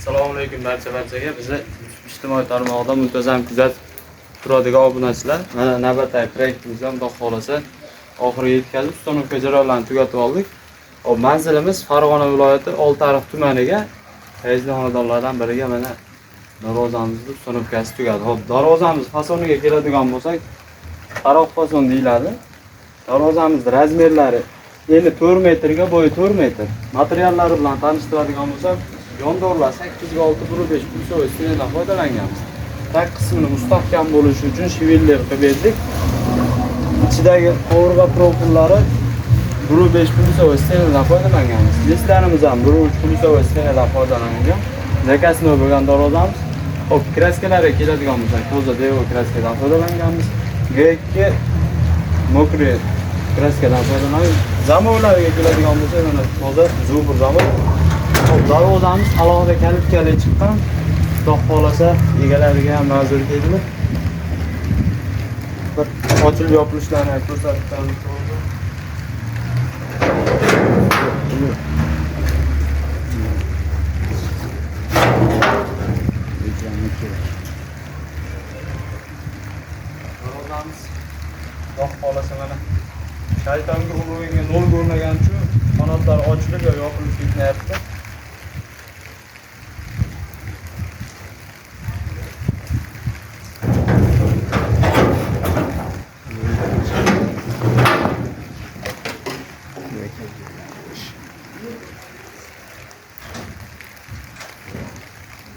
Assalomu alaykum barchaga. Bizni ijtimoiy tarmoqda muntazam kuzatib turadigan obunachilar. Mana navbatdagi proyektimiz ham Xudo xolasa oxiriga yetkazib, ustanovka jarayonlarini tugatib oldik. Hop, manzilimiz Farg'ona viloyati Oltiariq tumaniga, fayzli xonadonlardan biriga mana darvozamizni ustanovkasi tugadi. Hop, darvozamiz fasoniga keladigan bo'lsak, qaroq fason deyiladi. Darvozamiz razmerlari eni 4 metrga, bo'yi 4 metr. Materiallari bilan tanishtiradigan bo'lsak, yondorlar 8x6 5 pulsoy stinadan foydalanganmiz. Tag qismini mustahkam bo'lishi uchun shivellar qilib berdik. Ichidagi qovurg'a profillari 1.5 pulsoy stinadan foydalanganmiz. Listlarimiz ham 1.3 pulsoy stinadan foydalangan. Zakasini bo'lgan darvozamiz. Hop, kraskalariga keladigan bo'lsak, toza devo kraskadan foydalanganmiz. G2 mokri kraskadan foydalanamiz. Zamovlarga keladigan bo'lsak, mana toza zubur zamon. Darvozamiz alohida kalitkali chiqqan. Xudo xolasa egalariga ham ma'zur keldi. Bir ochilib yopilishlarini ko'rsatib beramiz. Darvozamiz Xudo xolasa mana shaytonga urug'iga nol ko'rmagan uchun qanotlari ochilib va yopilib ketmayapti.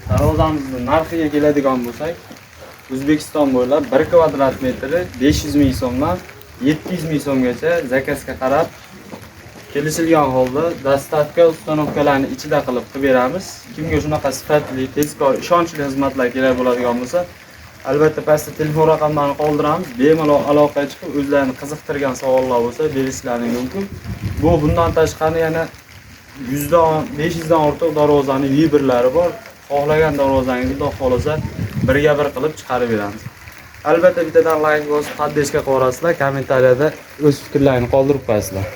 Darvozamizning narxiga keladigan bo'lsak, O'zbekiston bo'ylab 1 kvadrat metri 500 ming so'mdan 700 ming so'mgacha zakazga qarab kelishilgan holda dastavka ustanovkalarni ichida qilib beramiz. Kimga shunaqa sifatli, tezkor, ishonchli xizmatlar kerak bo'ladigan bo'lsa, albatta pastda telefon raqamlarini qoldiramiz. Bemalol aloqaga chiqib, o'zlarini qiziqtirgan savollar bo'lsa, berishlari mumkin. Bundan tashqari yana 500 dan ortiq darvozaning vibrlari bor. Xohlagan darvozangizni Xudo xolasa birga bir qilib chiqarib beramiz. Albatta bittadan like bosib, haddeshga qorasizlar, kommentariyada o'z fikrlaringizni qoldirib qo'yasizlar.